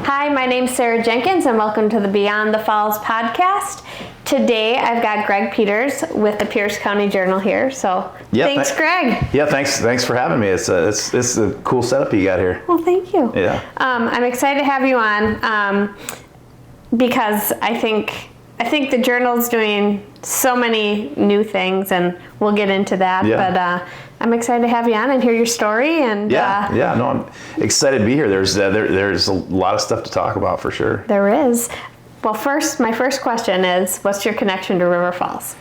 Hi, my name's Sarah Jenkins, and welcome to the Beyond the Falls podcast. Today, I've got Greg Peters with the Pierce County Journal here. So, thanks, Greg. Yeah, thanks for having me. It's a cool setup you got here. Well, thank you. Yeah. I'm excited to have you on because I think the Journal's doing so many new things, and we'll get into that. Yeah. But I'm excited to have you on and hear your story. And no, I'm excited to be here. There's a lot of stuff to talk about for sure. There is. Well, my first question is, what's your connection to River Falls?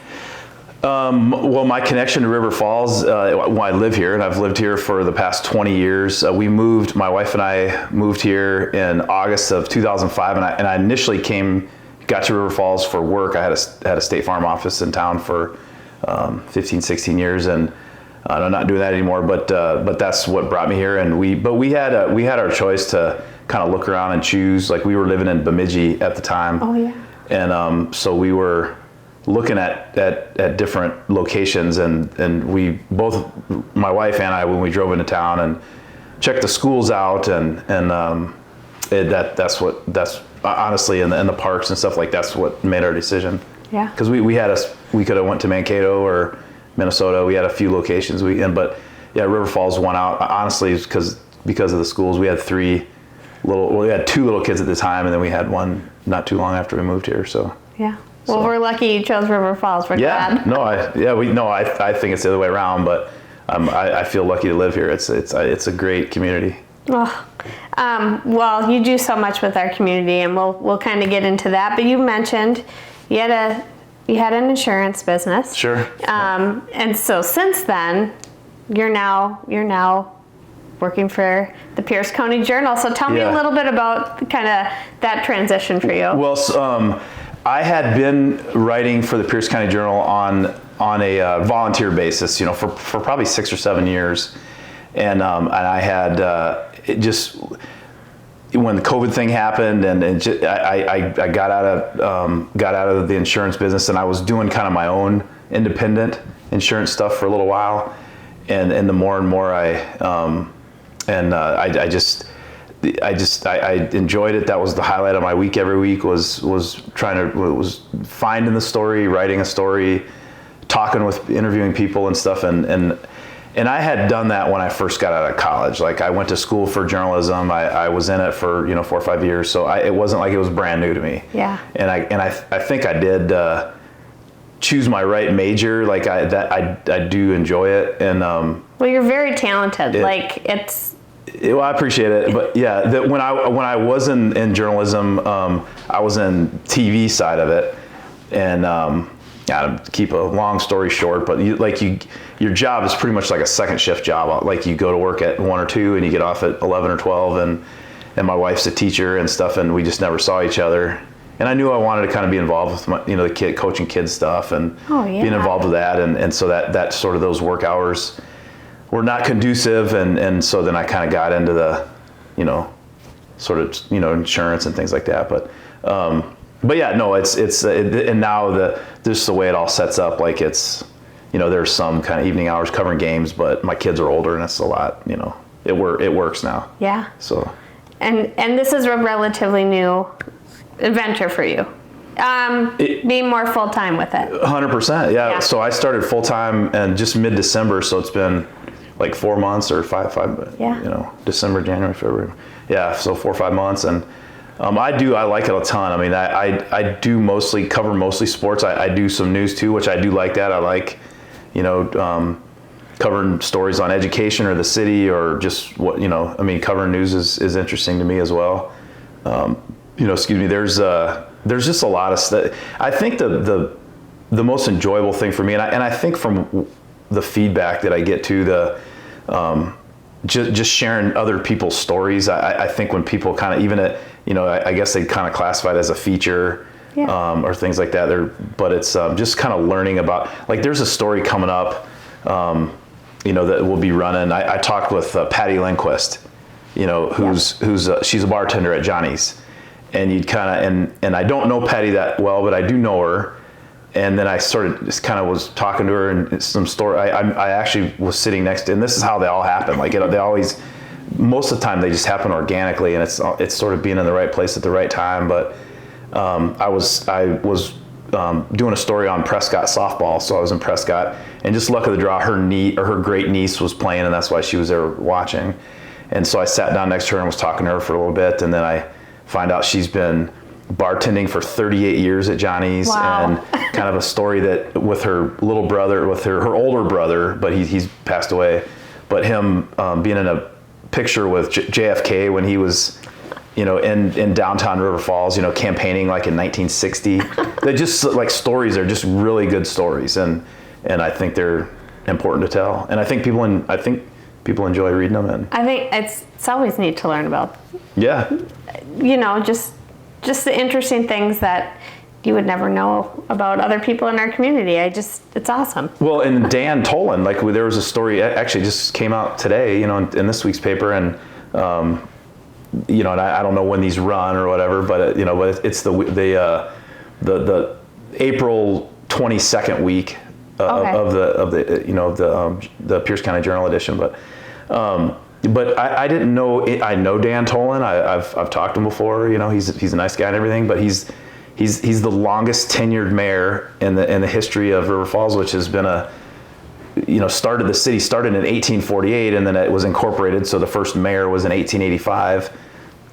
Well, my connection to River Falls, I live here, and I've lived here for the past 20 years. My wife and I moved here in August of 2005, and I initially got to River Falls for work. I had a State Farm office in town for 15, 16 years, and I'm not doing that anymore. But that's what brought me here. And we had our choice to kind of look around and choose. Like, we were living in Bemidji at the time. Oh yeah. And so we were looking at different locations, and we both, my wife and I, when we drove into town and checked the schools out, and that's honestly, in the parks and stuff, like, that's what made our decision. Yeah. Because we could have went to Mankato or Minnesota. We had a few locations but River Falls won out, honestly, because of the schools. We had we had two little kids at the time, and then we had one not too long after we moved here. So yeah. Well, we're lucky you chose River Falls. We're glad. I think it's the other way around, but I feel lucky to live here. It's a great community. Oh, well, you do so much with our community, and we'll kind of get into that. But you mentioned you had an insurance business. Sure. And so since then, you're now working for the Pierce County Journal. So tell me a little bit about kind of that transition for you. Well, I had been writing for the Pierce County Journal on a volunteer basis, for probably 6 or 7 years, and I had when the COVID thing happened, and I got out of the insurance business, and I was doing kind of my own independent insurance stuff for a little while, and the more and more I enjoyed it. That was the highlight of my week every week, was finding the story, writing a story, interviewing people and stuff. And I had done that when I first got out of college. Like, I went to school for journalism. I was in it for 4 or 5 years. So it wasn't like it was brand new to me. Yeah. And I think I did choose my right major. Like, I do enjoy it. And well, you're very talented. Well, I appreciate it, but yeah, when I was in journalism, I was in TV side of it, and to keep a long story short, but your job is pretty much like a second shift job. Like, you go to work at 1 or 2, and you get off at 11 or 12, and my wife's a teacher and stuff, and we just never saw each other. And I knew I wanted to kind of be involved with the coaching kids stuff, and being involved with that, and so that sort of those work hours were not conducive, and so then I kind of got into the, insurance and things like that. But yeah, no, it's and now just the way it all sets up, like, it's, there's some kind of evening hours covering games, but my kids are older, and it's a lot, it works now. Yeah. So. And this is a relatively new adventure for you. Being more full time with it. 100%. Yeah. So I started full time and just mid-December, so it's been like 4 months or five, December, January, February. Yeah, so 4 or 5 months. And I like it a ton. I mean, I do cover mostly sports. I do some news too, which I do like that. I like, covering stories on education or the city, or just covering news is interesting to me as well. There's just a lot of stuff. I think the most enjoyable thing for me, and I think from the feedback that I get to just sharing other people's stories. I think when people kind of, even I guess they kind of classify it as a feature, or things like that. But it's just kind of learning about, like, there's a story coming up, that we'll be running. I talked with Patty Lindquist, she's a bartender at Johnny's, and and I don't know Patty that well, but I do know her. And then I was talking to her, and some story. I actually was sitting next to, and this is how they all happen. Like, they always most of the time they just happen organically, and it's sort of being in the right place at the right time. But I was doing a story on Prescott softball, so I was in Prescott, and just luck of the draw, her great niece was playing, and that's why she was there watching. And so I sat down next to her and was talking to her for a little bit, and then I find out she's been bartending for 38 years at Johnny's. Wow. And kind of a story that with her little brother, with her older brother, but he's passed away, but him being in a picture with JFK when he was, in downtown River Falls, campaigning like in 1960. They're just like stories. They're just really good stories, and I think they're important to tell. And I think people enjoy reading them. And I think it's always neat to learn about. Yeah. Just the interesting things that you would never know about other people in our community. It's awesome. Well, and Dan Tolan, there was a story actually just came out today, in this week's paper, and and I don't know when these run or whatever, but it's the April 22nd week of the Pierce County Journal edition, but I didn't know it. I know Dan Tolan. I've talked to him before. He's a nice guy and everything, but he's the longest tenured mayor in the history of River Falls, which has been the city started in 1848, and then it was incorporated. So the first mayor was in 1885.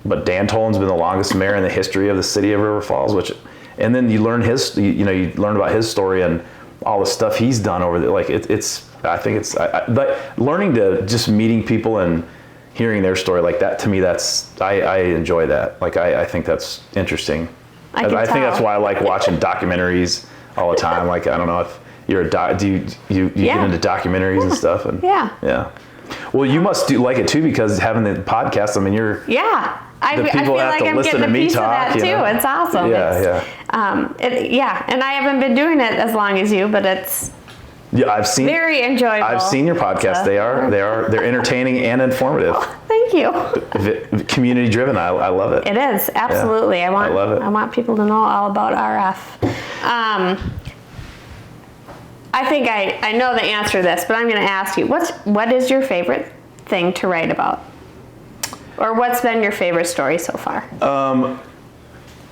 But Dan Tolan's been the longest mayor in the history of the city of River Falls, and then you learn you learn about his story and all the stuff he's done over there. But learning to just meeting people and hearing their story like that, to me, I enjoy that. I think that's interesting. I think that's why I like watching documentaries all the time. I don't know if you're do you get into documentaries and stuff? And yeah. Well, you must like it too, because having the podcast. I mean, you're I feel like I'm getting a piece of that too. It's awesome. Yeah. And I haven't been doing it as long as you, but it's I've seen very enjoyable. I've seen your podcast. They're entertaining and informative. Thank you. Community driven. I love it. It is, absolutely. Yeah, I love it. I want people to know all about RF. I think I know the answer to this, but I'm going to ask you, what is your favorite thing to write about? Or what's been your favorite story so far?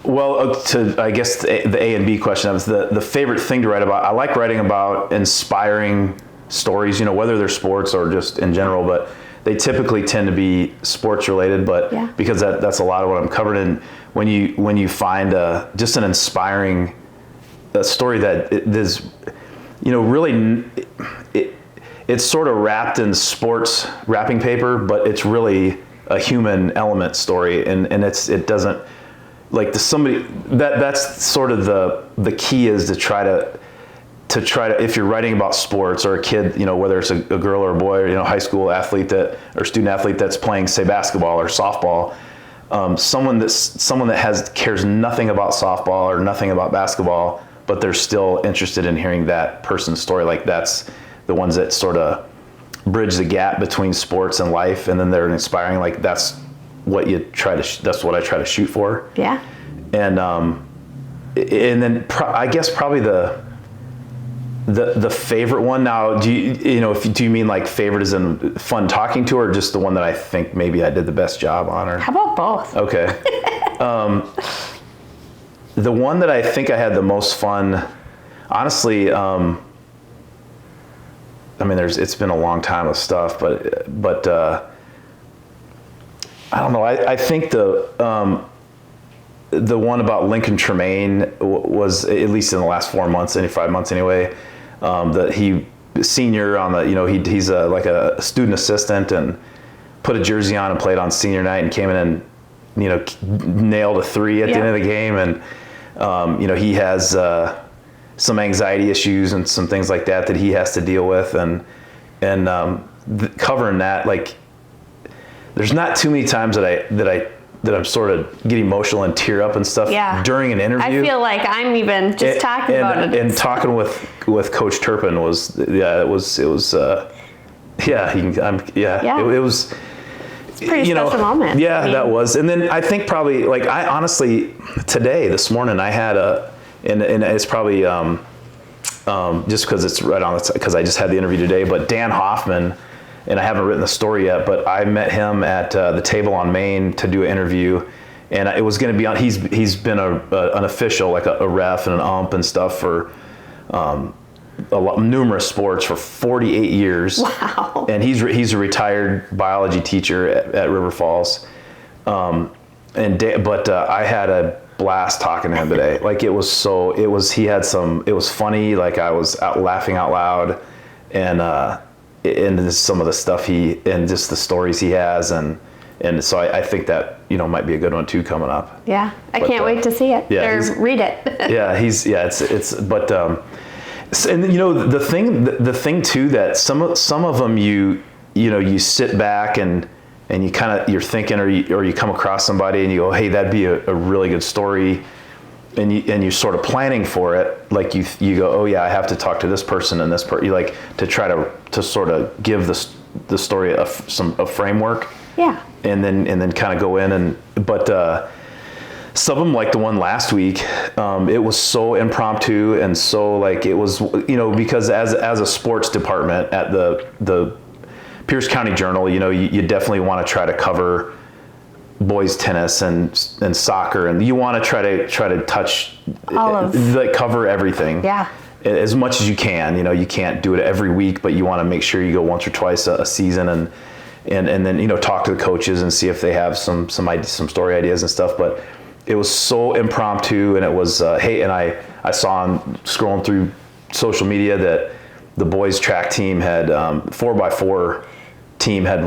Well, I guess the A and B question is the favorite thing to write about. I like writing about inspiring stories, whether they're sports or just in general, but they typically tend to be sports related, but because that's a lot of what I'm covering. And when you find just an inspiring story that is, really, it's sort of wrapped in sports wrapping paper, but it's really a human element story, and it doesn't somebody that's sort of the key is to try to if you're writing about sports or a kid, whether it's a girl or a boy, or high school athlete or student athlete that's playing, say, basketball or softball, someone that cares nothing about softball or nothing about basketball, but they're still interested in hearing that person's story. That's the ones that sort of bridge the gap between sports and life, and then they're inspiring. That's what that's what I try to shoot for. Yeah. And then I guess probably the favorite one. Now, do you mean favorite as in fun talking to, or just the one that I think maybe I did the best job on? Or how about both? Okay. The one that I think I had the most fun, honestly, it's been a long time of stuff, but I don't know. I think the one about Lincoln Tremaine was, at least in the last 4 months, 5 months anyway, that he senior on the, he's like a student assistant and put a jersey on and played on senior night and came in and, nailed a 3 at the end of the game. And, he has, some anxiety issues and some things like that he has to deal with, and covering that, there's not too many times that I'm sort of get emotional and tear up and stuff during an interview. I feel like I'm even just talking about it. And talking with Coach Turpin it was it was it was it's a pretty special moment. Yeah, that was. And then I think probably I honestly this morning I had and it's probably just because it's right on because I just had the interview today, but Dan Hoffman and I haven't written the story yet, but I met him at the Table on Main to do an interview, and it was going to be on. He's been an official, like a ref and an ump and stuff for numerous sports for 48 years. Wow. And he's a retired biology teacher at River Falls. But I had a blast talking to him today. Like it was funny. Like I was laughing out loud, and just some of the stuff and just the stories he has, and so I think that might be a good one too coming up. Yeah, I can't wait to see it or read it. And the thing too, that some of them you sit back and you you're thinking, or you come across somebody and you go, hey, that'd be a really good story, and you're sort of planning for it. Like you go, oh yeah, I have to talk to this person and this person. You like to try to sort of give the story a framework. Yeah. And then kind of go in but some of them, like the one last week, it was so impromptu and so like it was, because as a sports department at the Pierce County Journal, you definitely want to try to cover boys tennis and soccer, and you want to try to touch cover everything. Yeah. As much as you can. You can't do it every week, but you want to make sure you go once or twice a season and then talk to the coaches and see if they have some story ideas and stuff. But it was so impromptu, and it was hey, and I saw him scrolling through social media that the boys track team had 4x4 team had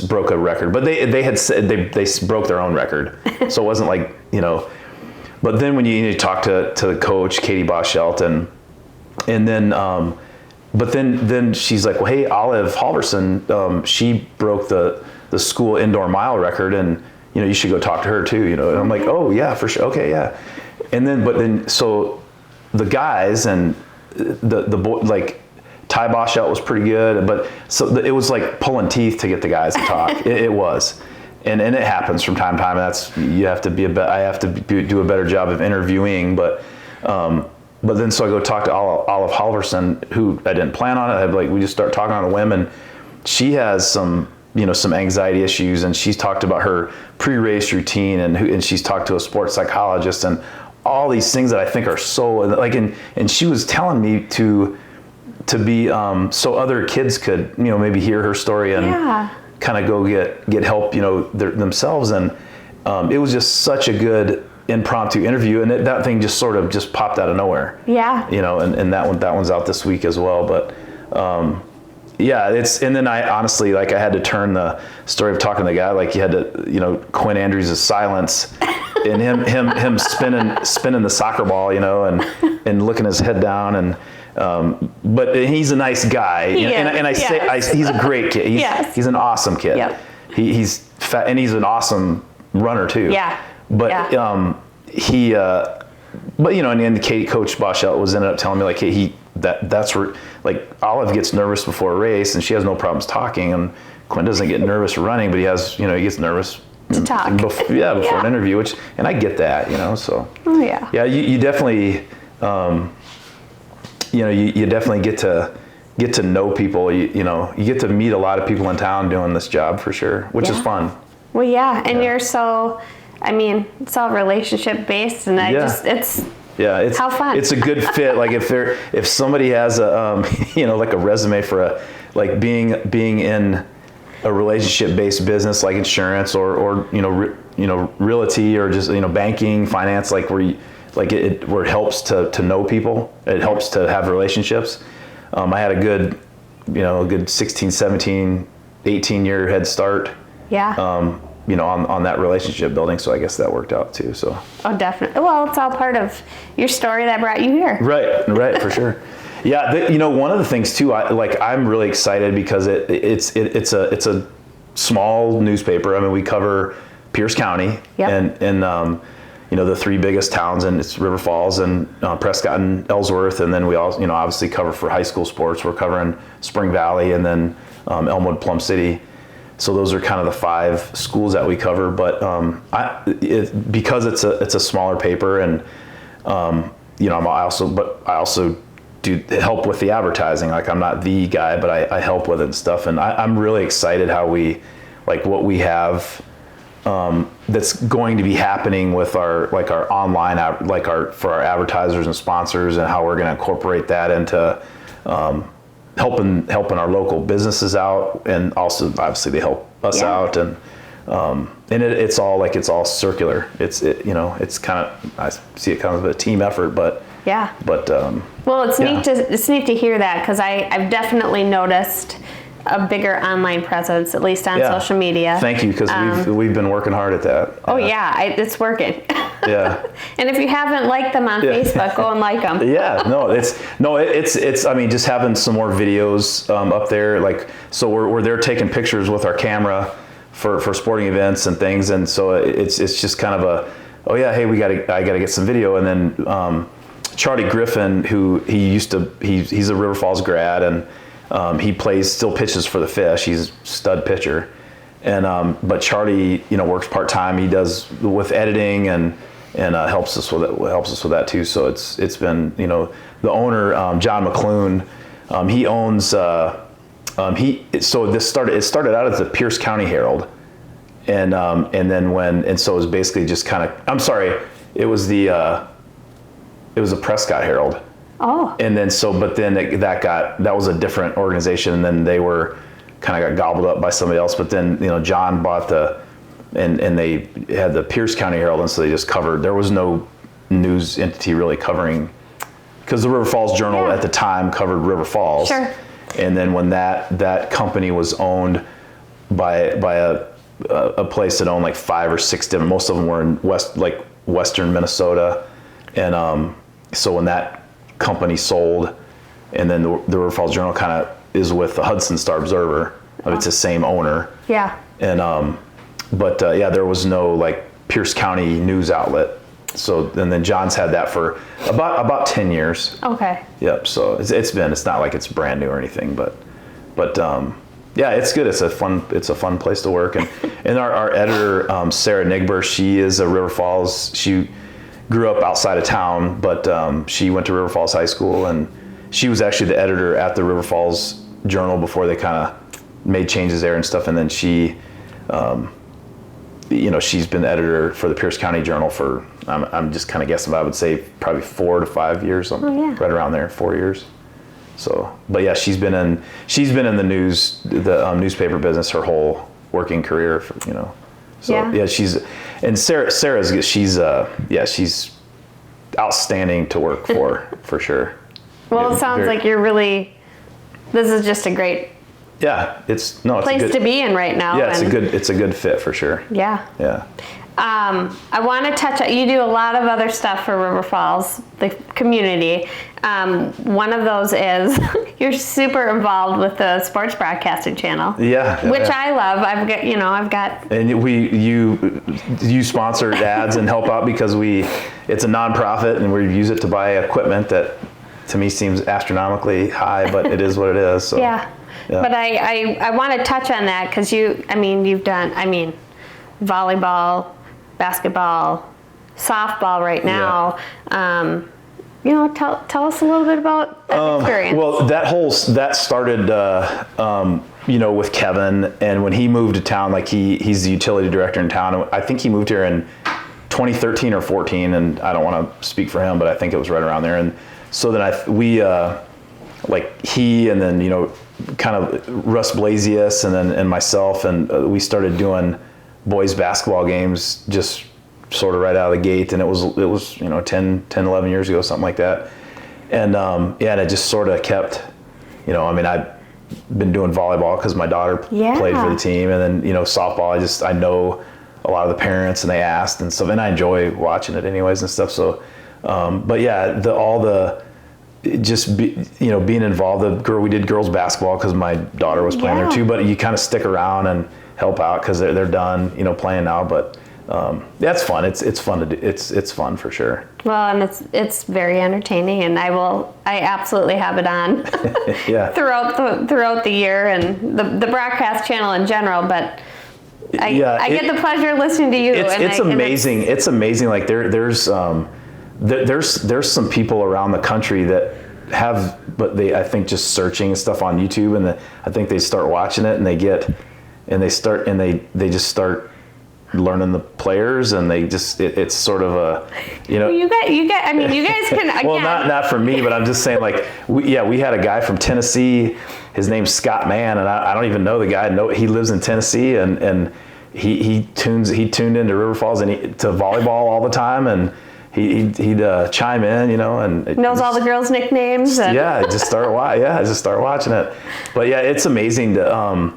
broke a record, but they had said they broke their own record, so it wasn't like But then when you talk to the coach, Katie Boschelt, and then but then she's like, well, hey, Olive Halverson, she broke the school indoor mile record, and you should go talk to her too. And I'm like, oh yeah, for sure, okay, yeah. And then so the guys and the boy, like Ty Boschelt was pretty good, but so it was like pulling teeth to get the guys to talk. it was. And it happens from time to time. I have to do a better job of interviewing, but then so I go talk to Olive Halverson, who I didn't plan on it. We just start talking on a whim, and she has some anxiety issues, and she's talked about her pre-race routine, and she's talked to a sports psychologist, and all these things that I think are so like, and she was telling me to be so other kids could maybe hear her story and kind of go get help themselves, and it was just such a good impromptu interview, and that thing just sort of just popped out of nowhere. And that one's out this week as well. But and then I honestly, like, I had to turn the story of talking to the guy, like you had to Quinn Andrews' silence and him spinning the soccer ball, and looking his head down, and but he's a nice guy, he's a great kid. He's an awesome kid. Yep. He's fat, and he's an awesome runner too. But and Coach Boschelt ended up telling me, like, hey, that's where, like, Olive gets nervous before a race, and she has no problems talking, and Quinn doesn't get nervous running, but he gets nervous to talk before an interview, and I get that, so. You definitely. You definitely get to know people. You get to meet a lot of people in town doing this job for sure, which is fun. Well, and you're so, it's all relationship based, and it's how fun. It's a good fit. Like if somebody has a like a resume for being in a relationship based business like insurance or realty or just banking, finance, like where it helps to know people. It helps to have relationships. I had a good 16, 17, 18 year head start. On that relationship building. So I guess that worked out too. So. Oh, definitely. Well, it's all part of your story that brought you here. Right, for sure. Yeah, one of the things too, I'm really excited because it's a small newspaper. We cover Pierce County and the three biggest towns, and it's River Falls and Prescott and Ellsworth, and then we also obviously cover for high school sports. We're covering Spring Valley and then Elmwood, Plum City. So those are kind of the 5 schools that we cover. But because it's a smaller paper, and I also help with the advertising. Like I'm not the guy, but I help with it and stuff. And I'm really excited how what we have that's going to be happening with our online, for our advertisers and sponsors, and how we're going to incorporate that into helping our local businesses out, and also obviously they help us out, and it's all circular. It's kind of, I see it kind of a team effort, but well, it's neat to hear that, because I've definitely noticed a bigger online presence, at least on social media. Thank you, because we've been working hard at that. It's working. Yeah. And if you haven't liked them on Facebook, go and like them. It's I mean, just having some more videos up there, so we're there taking pictures with our camera for sporting events and things, and so it's just kind of hey, I gotta get some video. And then Charlie Griffin, who he's a River Falls grad, and he still pitches for the Fish. He's a stud pitcher. And but Charlie, works part-time. He does with editing and helps us with that too. So it's been, the owner, John McClune, he owns so it started out as the Pierce County Herald, and then so it was basically just kind of, I'm sorry, it was the Prescott Herald. Oh. And then that was a different organization, and then they were kind of got gobbled up by somebody else. But then John bought and they had the Pierce County Herald, and so they just covered. There was no news entity really covering, because the River Falls Journal at the time covered River Falls. Sure. And then when that company was owned by a place that owned 5 or 6 different, most of them were in western Minnesota, and so when that company sold, and then the River Falls Journal kind of is with the Hudson Star Observer. It's the same owner. Yeah. And there was no Pierce County news outlet. So and then John's had that for about 10 years. Okay. Yep. So it's not like it's brand new or anything, but it's good. It's a fun place to work. And our editor, Sarah Nigber, she is a River Falls. She grew up outside of town, but she went to River Falls High School, and she was actually the editor at the River Falls Journal before they kind of made changes there and stuff. And then she, she's been the editor for the Pierce County Journal for, I'm just kind of guessing, but I would say probably 4 to 5 years, right around there, 4 years. So, but yeah, she's been in the news, the newspaper business her whole working career, So she's outstanding to work for sure. Well, it sounds like this is just a great it's place to be in right now. Yeah, it's a good fit for sure. Yeah. Yeah. I want to touch on, you do a lot of other stuff for River Falls, the community. One of those is you're super involved with the sports broadcasting channel. Yeah. Which I love. I've got. And you sponsor ads and help out, because it's a nonprofit, and we use it to buy equipment that to me seems astronomically high, but it is what it is. So, yeah. But I want to touch on that, because you've done, volleyball, basketball, softball right now. Tell us a little bit about that experience. Well, that started, with Kevin, and when he moved to town, he's the utility director in town. I think he moved here in 2013 or 14, and I don't want to speak for him, but I think it was right around there. And so then he, and then, kind of Russ Blasius, and myself, and we started doing boys basketball games just sort of right out of the gate, and it was 10 11 years ago, something like that. And and it just sort of kept, I've been doing volleyball because my daughter played for the team, and then softball, I know a lot of the parents, and they asked and stuff, and I enjoy watching it anyways and stuff. So but yeah, being involved. We did girls basketball because my daughter was playing there too, but you kind of stick around and help out because they're done, playing now. But that's fun. It's fun to do. It's fun for sure. Well, and it's very entertaining, and I absolutely have it on throughout the year, and the broadcast channel in general. But I get the pleasure of listening to you. It's amazing. It's amazing. There's some people around the country that I think just searching stuff on YouTube, and I think they start watching it, and they just start learning the players, and it's sort of a, you guys can, again. Well, not for me, but I'm just saying, like, we had a guy from Tennessee, his name's Scott Mann, and I don't even know the guy. No, he lives in Tennessee, and he tuned into River Falls and to volleyball all the time, and he'd chime in, and knows all the girls' nicknames. Just start watching it. But yeah, it's amazing to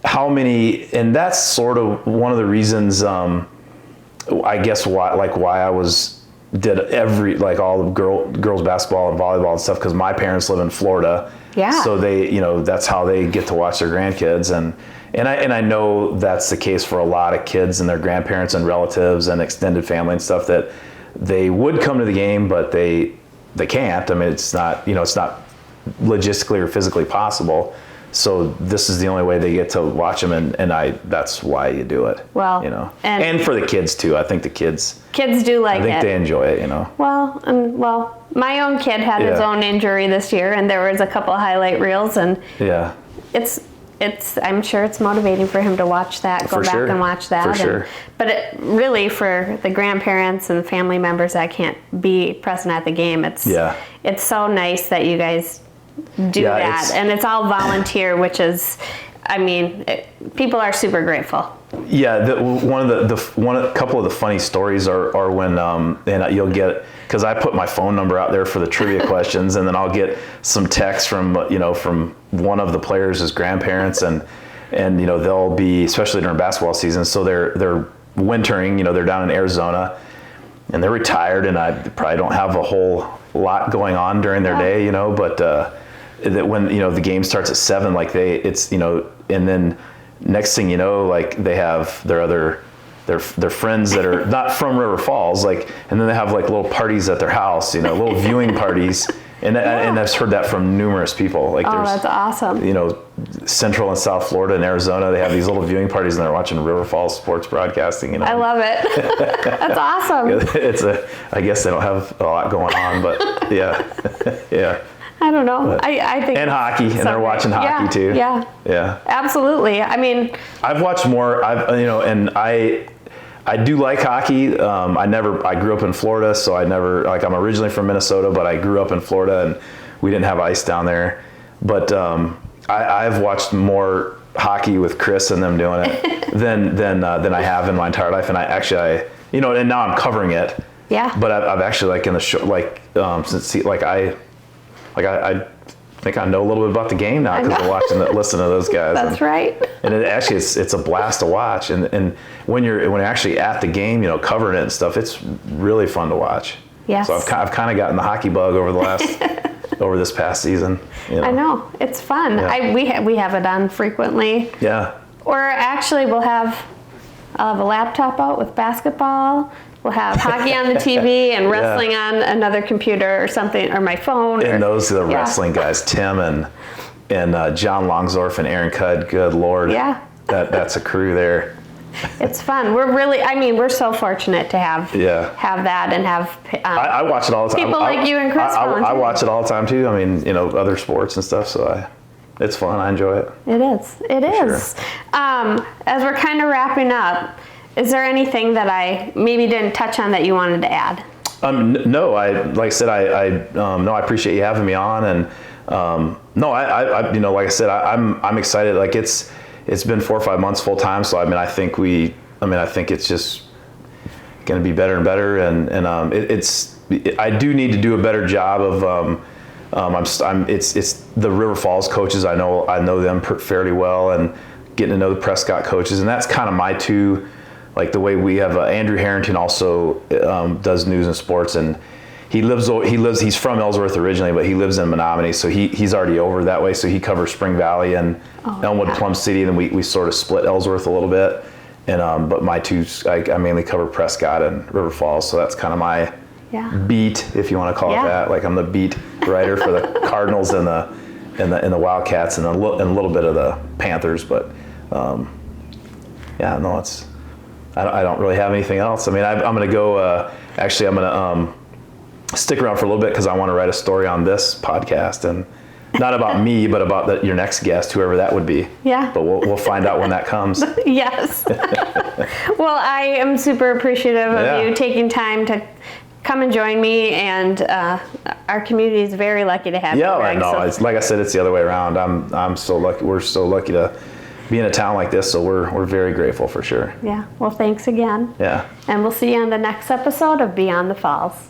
how many, and that's sort of one of the reasons, I guess why I did all the girls basketball and volleyball and stuff, because my parents live in Florida. Yeah. So they, that's how they get to watch their grandkids, and I know that's the case for a lot of kids and their grandparents and relatives and extended family and stuff, that they would come to the game, but they can't. I mean, it's not logistically or physically possible. So this is the only way they get to watch them, and that's why you do it. Well, and for the kids too. I think the kids do like it. I think they enjoy it, Well, my own kid had his own injury this year, and there was a couple of highlight reels, and I'm sure it's motivating for him to watch that, go back and watch that. For sure. But really, for the grandparents and the family members that can't be present at the game, it's so nice that you guys do that, and it's all volunteer, which is, people are super grateful. Yeah, a couple of the funny stories are when and you'll get, because I put my phone number out there for the trivia questions, and then I'll get some text from one of the players' grandparents, and they'll be, especially during basketball season, so they're wintering, they're down in Arizona, and they're retired, and I probably don't have a whole lot going on during their day, but that when the game starts at 7, like and then next thing you know, like they have their friends that are not from River Falls, like, and then they have like little parties at their house, little viewing parties, and I've heard that from numerous people. Like, that's awesome. Central and South Florida and Arizona, they have these little viewing parties, and they're watching River Falls sports broadcasting. I love it. That's awesome. I guess they don't have a lot going on, but yeah. I don't know. I think, and hockey, and they're watching hockey too. Yeah. Absolutely. I've watched more. And I do like hockey. I grew up in Florida, so I'm originally from Minnesota, but I grew up in Florida, and we didn't have ice down there. But I've watched more hockey with Chris and them doing it than I have in my entire life. And and now I'm covering it. Yeah. But I've actually, like, in the show, I think I know a little bit about the game now, because I'm listening to those guys. That's right. And it's a blast to watch. And when you're actually at the game, covering it and stuff, it's really fun to watch. Yes. So I've kind of gotten the hockey bug over this past season. I know, it's fun. Yeah. We have it on frequently. Yeah. Or actually, I'll have a laptop out with basketball. We'll have hockey on the TV and wrestling on another computer or something, or my phone. And those are the wrestling guys, Tim and John Longsdorf and Aaron Cudd. Good Lord. Yeah. That's a crew there. It's fun. We're so fortunate to have that, and have I watch it all the time. People like you and Chris. I watch it all the time too. Other sports and stuff, so it's fun. I enjoy it. It is. Sure. As we're kind of wrapping up, is there anything that I maybe didn't touch on that you wanted to add? No, like I said, I appreciate you having me on, and like I said, I'm excited. Like, it's been 4 or 5 months full time, so I think it's just going to be better and better, and I do need to do a better job of it's the River Falls coaches. I know them fairly well, and getting to know the Prescott coaches, and that's kind of my two. Like, the way we have Andrew Harrington also does news and sports, and he's from Ellsworth originally, but he lives in Menominee, so he's already over that way, so he covers Spring Valley and Elmwood, Plum City, and then we sort of split Ellsworth a little bit, and but my two, I mainly cover Prescott and River Falls, so that's kind of my beat, if you want to call it that. Like, I'm the beat writer for the Cardinals and the Wildcats and a little bit of the Panthers, but I don't really have anything else. I'm going to go. Actually, I'm going to stick around for a little bit because I want to write a story on this podcast, and not about me, but about your next guest, whoever that would be. Yeah. But we'll find out when that comes. Yes. Well, I am super appreciative of you taking time to come and join me, and our community is very lucky to have you, Greg. No, it's like I said, it's the other way around. I'm so lucky. We're so lucky to be in a town like this, so we're very grateful for sure. Yeah. Well, thanks again. Yeah. And we'll see you on the next episode of Beyond the Falls.